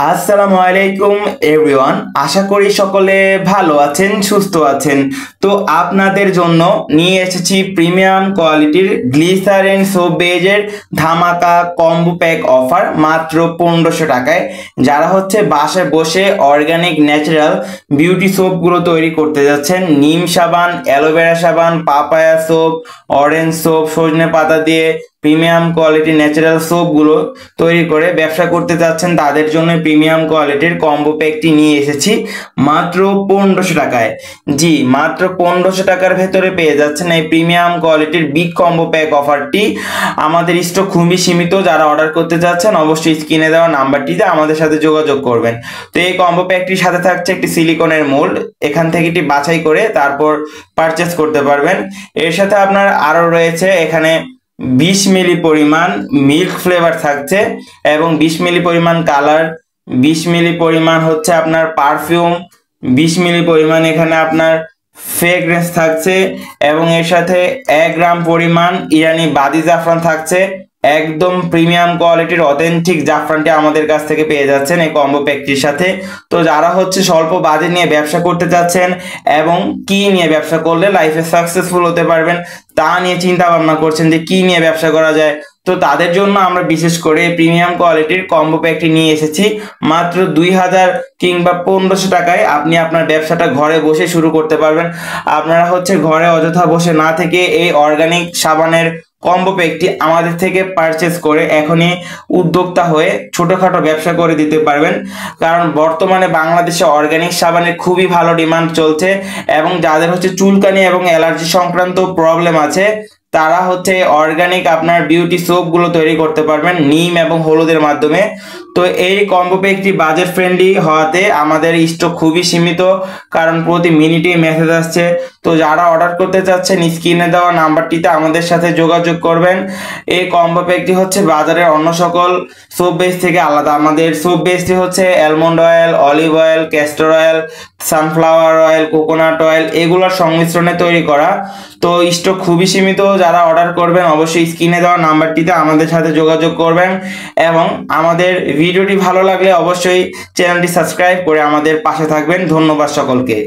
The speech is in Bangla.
আসসালামু আলাইকুম এভরিওয়ান, আশা করি সকলে ভালো আছেন, সুস্থ আছেন। তো আপনাদের জন্য নিয়ে এসেছি প্রিমিয়াম কোয়ালিটির গ্লিসারিন সোপ বেজের ধামাকা কম্বো প্যাক অফার মাত্র 1500 টাকায়। যারা বাসায় বসে অর্গানিক ন্যাচারাল বিউটি সোপগুলো তৈরি করতে যাচ্ছেন, নিম সাবান, অ্যালোভেরা সাবান, পাপায়া সোপ, অরেঞ্জ সোপ, সজনে পাতা দিয়ে প্রিমিয়াম কোয়ালিটি ন্যাচারাল সোপগুলো তৈরি করে ব্যবসা করতে চাচ্ছেন, তাদের জন্য প্রিমিয়াম কোয়ালিটির কম্বো প্যাকটি নিয়ে এসেছি মাত্র 1500 টাকায়। জি, মাত্র 1500 টাকার ভেতরে পেয়ে যাচ্ছেন এই প্রিমিয়াম কোয়ালিটির বিগ কম্বো প্যাক অফারটি। আমাদের স্টক খুবই সীমিত, যারা অর্ডার করতে চাচ্ছেন অবশ্যই স্ক্রিনে দেওয়া নাম্বারটিতে আমাদের সাথে যোগাযোগ করবেন। তো এই কম্বো প্যাকটির সাথে থাকছে একটি সিলিকনের মোল্ড, এখান থেকে এটি বাছাই করে তারপর পারচেস করতে পারবেন। এর সাথে আপনার আরো রয়েছে এখানে 20 মিলি পরিমাণ মিল্ক ফ্লেভার থাকছে এবং 20 মিলি পরিমাণ কালার, 20 মিলি পরিমাণ আপনার পারফিউম, 20 মিলি পরিমাণ এখানে আপনার ফ্রেগরেন্স থাকছে এবং এর সাথে 1 গ্রাম পরিমাণ ইরানি বাদি জাফরান থাকছে। একদম প্রিমিয়াম কোয়ালিটির অথেন্টিক জাফরানটি আমাদের কাছ থেকে পেয়ে যাচ্ছেন এই কম্বো প্যাকটির সাথে। তো যারা স্বল্প বাজেট নিয়ে ব্যবসা করতে চাচ্ছেন এবং কি নিয়ে ব্যবসা করলে লাইফে সাকসেসফুল হতে পারবেন তা নিয়ে চিন্তা ভাবনা করছেন যে কি নিয়ে ব্যবসা করা যায়, তো তাদের জন্য আমরা বিশেষ করে প্রিমিয়াম কোয়ালিটির কম্বো প্যাকটি নিয়ে এসেছি মাত্র 2000 কিংবা 1500 টাকায়। আপনি আপনার ব্যবসাটা ঘরে বসে শুরু করতে পারবেন। আপনারা ঘরে অযথা বসে না থেকে এই অর্গানিক সাবানের কম্বো প্যাকটি আমাদের থেকে পারচেজ করে এখনই উদ্যোক্তা হয়ে ছোটখাটো ব্যবসা করে দিতে পারবেন, কারণ বর্তমানে বাংলাদেশে অর্গানিক সাবানের খুবই ভালো ডিমান্ড চলছে এবং যাদের চুলকানি এবং অ্যালার্জি সংক্রান্ত প্রবলেম আছে তারা অর্গানিক আপনার বিউটি সোপ গুলো তৈরি করতে পারবেন নিম এবং হলুদের মাধ্যমে। তো এই কম্বো প্যাকটি বাজেট ফ্রেন্ডলি হওয়াতে আমাদের স্টক খুবই সীমিত, কারণ প্রতি মিনিটে মেসেজ আসছে। তো যারা অর্ডার করতে চাচ্ছেন স্ক্রিনে দেওয়া নাম্বারটিতে আমাদের সাথে যোগাযোগ করবেন। এই কম্বো প্যাকটি বাজারের অন্য সকল সোপ বেস থেকে আলাদা। আমাদের সোপ বেসটি almond oil, olive oil, castor oil, sunflower oil, coconut oil এগুলোর সংমিশ্রণে তৈরি করা। তো স্টক খুবই সীমিত, যারা অর্ডার করবেন অবশ্যই স্ক্রিনে দেওয়া নাম্বারটিতে আমাদের সাথে যোগাযোগ করবেন এবং আমাদের ভিডিওটি ভালো লাগলে অবশ্যই চ্যানেলটি সাবস্ক্রাইব করে আমাদের পাশে থাকবেন। ধন্যবাদ সকলকে।